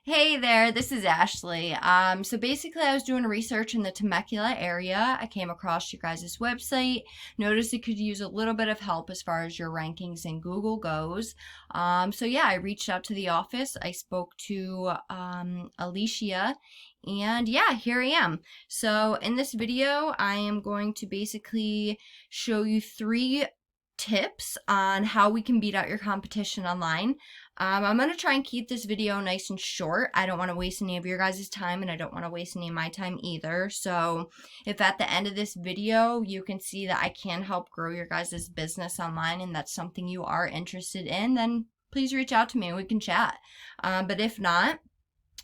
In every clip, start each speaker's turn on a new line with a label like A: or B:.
A: Hey there, this is Ashley. So basically I was doing research in the Temecula area. I came across your guys' website, noticed it could use a little bit of help as far as your rankings in Google goes. So yeah, I reached out to the office. I spoke to Alicia, and yeah, here I am. So in this video, I am going to basically show you 3 tips on how we can beat out your competition online. I'm going to try and keep this video nice and short. I don't want to waste any of your guys' time, and I don't want to waste any of my time either. So if at the end of this video you can see that I can help grow your guys' business online and that's something you are interested in, then please reach out to me and we can chat. But if not,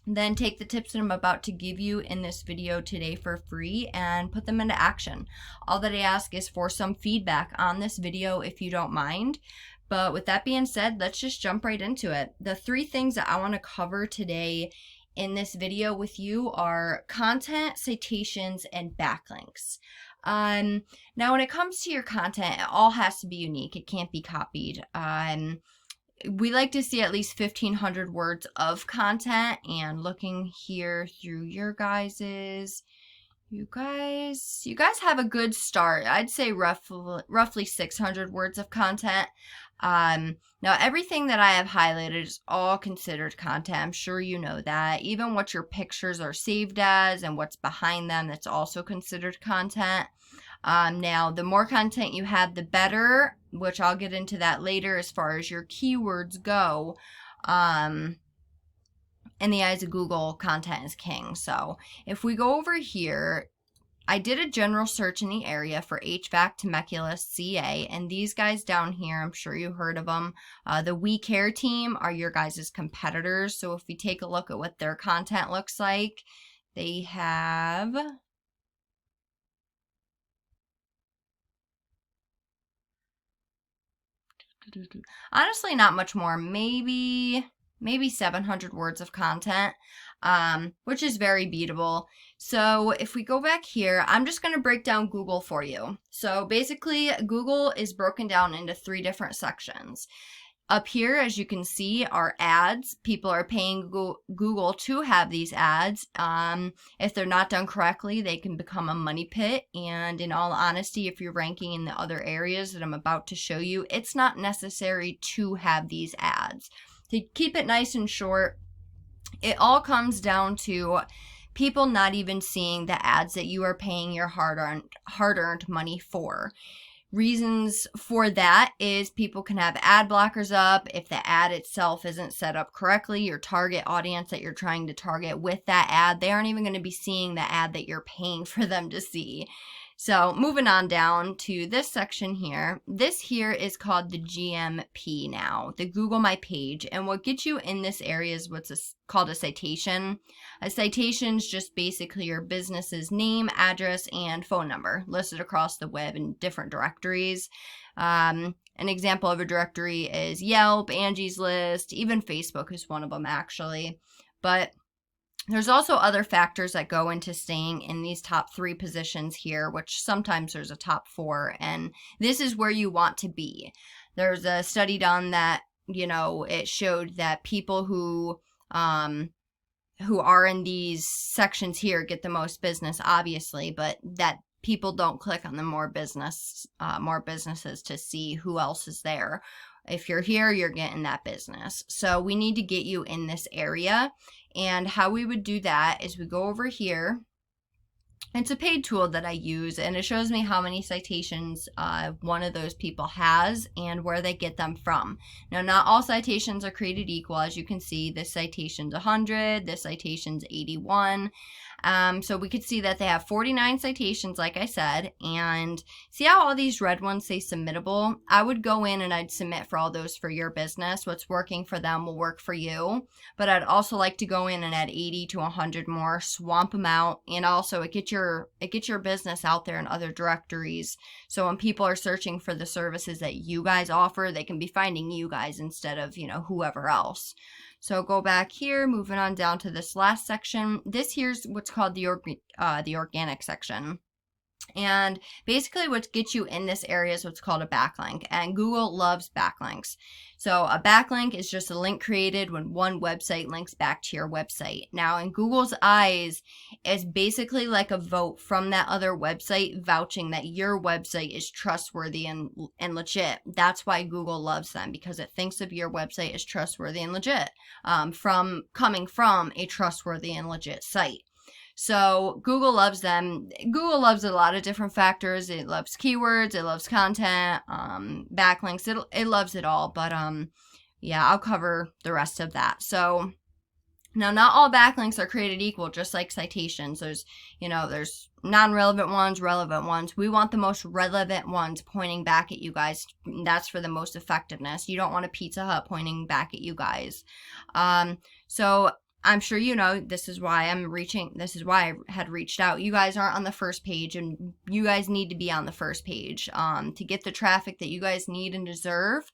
A: then take the tips that I'm about to give you in this video today for free and put them into action. All that I ask is for some feedback on this video if you don't mind. But with that being said, let's just jump right into it. The 3 things that I want to cover today in this video with you are content, citations, and backlinks. Now when it comes to your content, it all has to be unique. It can't be copied. We like to see at least 1,500 words of content, and looking here through your guys's, you guys have a good start. I'd say roughly 600 words of content. Now everything that I have highlighted is all considered content. I'm sure you know that. Even what your pictures are saved as and what's behind them, that's also considered content. Now, the more content you have, the better, which I'll get into that later as far as your keywords go. In the eyes of Google, content is king. So if we go over here, I did a general search in the area for HVAC Temecula CA, and these guys down here, I'm sure you heard of them. The We Care team are your guys' competitors. So if we take a look at what their content looks like, they have... honestly, not much more. Maybe 700 words of content, which is very beatable. So if we go back here, I'm just going to break down Google for you. So basically, Google is broken down into 3 different sections. Up here, as you can see, are ads. People are paying Google to have these ads. If they're not done correctly, they can become a money pit. And in all honesty, if you're ranking in the other areas that I'm about to show you, it's not necessary to have these ads. To keep it nice and short, it all comes down to people not even seeing the ads that you are paying your hard-earned money for. Reasons for that is people can have ad blockers up. If the ad itself isn't set up correctly, your target audience that you're trying to target with that ad, they aren't even going to be seeing the ad that you're paying for them to see. So moving on down to this section here, this here is called the GMP now, the Google My Page. And what gets you in this area is what's called a citation. A citation is just basically your business's name, address, and phone number listed across the web in different directories. An example of a directory is Yelp, Angie's List, even Facebook is one of them actually. But there's also other factors that go into staying in these top 3 positions here, which sometimes there's a top 4, and this is where you want to be. There's a study done that, it showed that people who are in these sections here get the most business, obviously, but that people don't click on the more businesses to see who else is there. If you're here, you're getting that business. So we need to get you in this area. And how we would do that is we go over here. It's a paid tool that I use, and it shows me how many citations one of those people has and where they get them from. Now, not all citations are created equal. As you can see, this citation's 100, this citation's 81. So we could see that they have 49 citations, like I said, and see how all these red ones say submittable? I would go in and I'd submit for all those for your business. What's working for them will work for you, but I'd also like to go in and add 80 to 100 more, swamp them out, and also it gets your business out there in other directories. So when people are searching for the services that you guys offer, they can be finding you guys instead of, whoever else. So go back here, moving on down to this last section. This here's what's called the organic section. And basically what gets you in this area is what's called a backlink, and Google loves backlinks. So a backlink is just a link created when one website links back to your website. Now in Google's eyes, it's basically like a vote from that other website vouching that your website is trustworthy and legit. That's why Google loves them, because it thinks of your website as trustworthy and legit, coming from a trustworthy and legit site. So Google loves them. Google loves a lot of different factors. It loves keywords, it loves content, backlinks, it loves it all. But yeah, I'll cover the rest of that. So now, not all backlinks are created equal, just like citations. There's non-relevant ones, relevant ones. We want the most relevant ones pointing back at you guys. That's for the most effectiveness. You don't want a Pizza Hut pointing back at you guys. So I'm sure you know, this is why I had reached out. You guys aren't on the first page, and you guys need to be on the first page. To get the traffic that you guys need and deserve,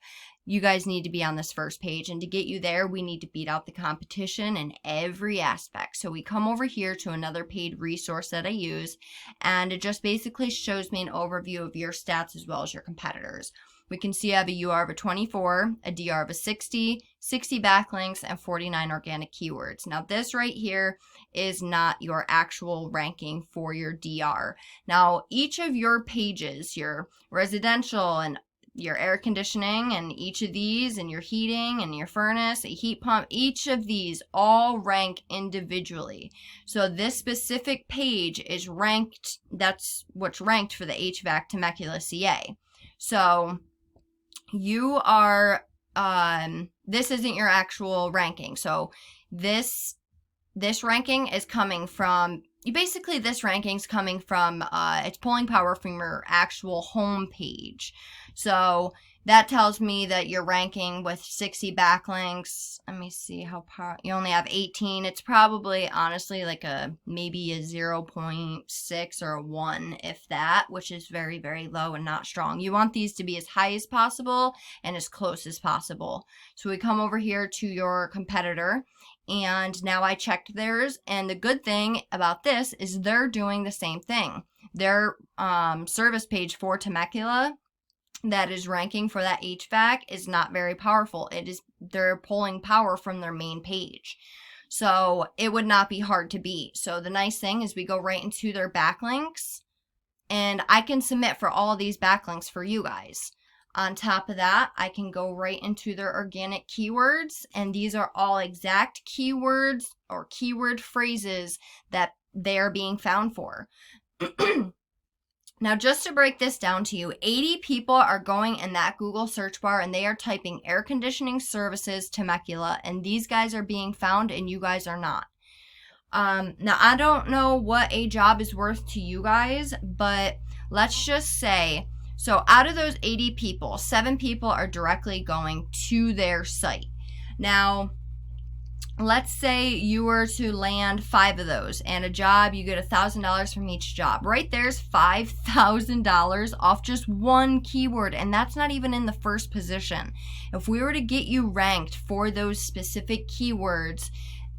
A: you guys need to be on this first page. And to get you there, we need to beat out the competition in every aspect. So we come over here to another paid resource that I use, and it just basically shows me an overview of your stats as well as your competitors. We can see I have a UR of a 24, a DR of a 60, 60 backlinks, and 49 organic keywords. Now this right here is not your actual ranking for your DR. Now each of your pages, your residential and your air conditioning, and each of these, and your heating and your furnace, a heat pump, each of these all rank individually. So this specific page is ranked, that's what's ranked for the HVAC Temecula CA. So you are, this isn't your actual ranking. So this ranking is coming from, this ranking's coming from, it's pulling power from your actual home page. So that tells me that you're ranking with 60 backlinks. Let me see how you only have 18. It's probably honestly like maybe a 0.6 or a 1, if that, which is very, very low and not strong. You want these to be as high as possible and as close as possible. So we come over here to your competitor, and now I checked theirs, and the good thing about this is they're doing the same thing. Their service page for Temecula that is ranking for that HVAC is not very powerful. They're pulling power from their main page. So it would not be hard to beat. So the nice thing is we go right into their backlinks, and I can submit for all of these backlinks for you guys. On top of that, I can go right into their organic keywords, and these are all exact keywords or keyword phrases that they are being found for. Now, just to break this down to you, 80 people are going in that Google search bar, and they are typing air conditioning services Temecula, and these guys are being found and you guys are not. Now, I don't know what a job is worth to you guys, but let's just say, so out of those 80 people, 7 people are directly going to their site. Now, let's say you were to land 5 of those, and a job, you get $1,000 from each job. Right there's $5,000 off just one keyword, and that's not even in the first position. If we were to get you ranked for those specific keywords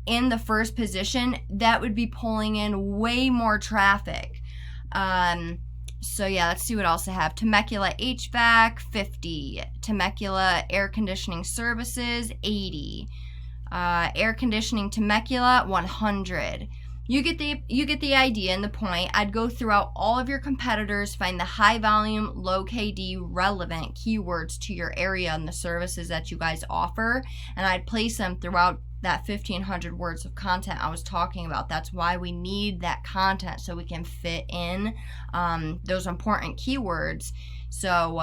A: in the first position, that would be pulling in way more traffic. So yeah, let's see what else I have. Temecula HVAC, 50. Temecula air conditioning services, 80. Air conditioning Temecula, 100. You get the idea and the point. I'd go throughout all of your competitors, find the high volume, low KD, relevant keywords to your area and the services that you guys offer, and I'd place them throughout that 1,500 words of content I was talking about. That's why we need that content, so we can fit in those important keywords. So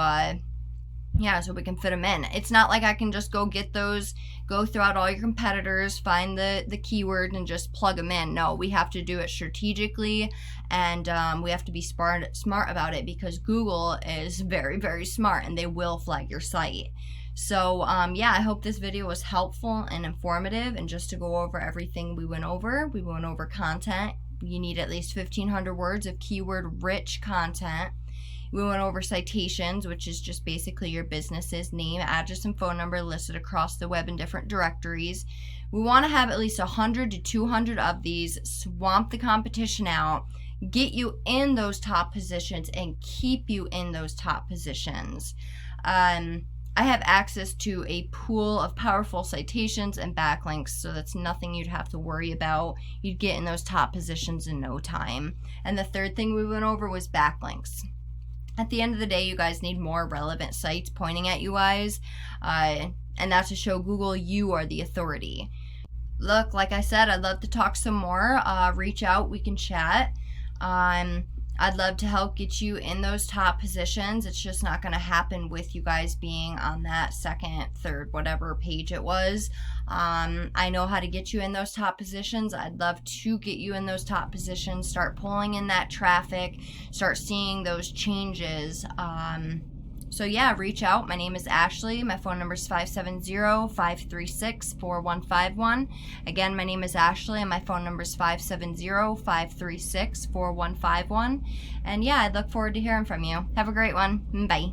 A: yeah, so we can fit them in. It's not like I can just go get those, go throughout all your competitors, find the keyword and just plug them in. No, we have to do it strategically, and we have to be smart about it, because Google is very, very smart, and they will flag your site. So yeah, I hope this video was helpful and informative. And just to go over everything we went over content. You need at least 1,500 words of keyword-rich content. We went over citations, which is just basically your business's name, address, and phone number listed across the web in different directories. We want to have at least 100 to 200 of these, swamp the competition out, get you in those top positions and keep you in those top positions. I have access to a pool of powerful citations and backlinks, so that's nothing you'd have to worry about. You'd get in those top positions in no time. And the third thing we went over was backlinks. At the end of the day, you guys need more relevant sites pointing at you guys, and that's to show Google you are the authority. Look, like I said, I'd love to talk some more. Reach out, we can chat. I'd love to help get you in those top positions. It's just not going to happen with you guys being on that second, third, whatever page it was. I know how to get you in those top positions. I'd love to get you in those top positions, start pulling in that traffic, start seeing those changes. So yeah, reach out. My name is Ashley. My phone number is 570-536-4151. Again, my name is Ashley and my phone number is 570-536-4151. And yeah, I'd look forward to hearing from you. Have a great one. Bye.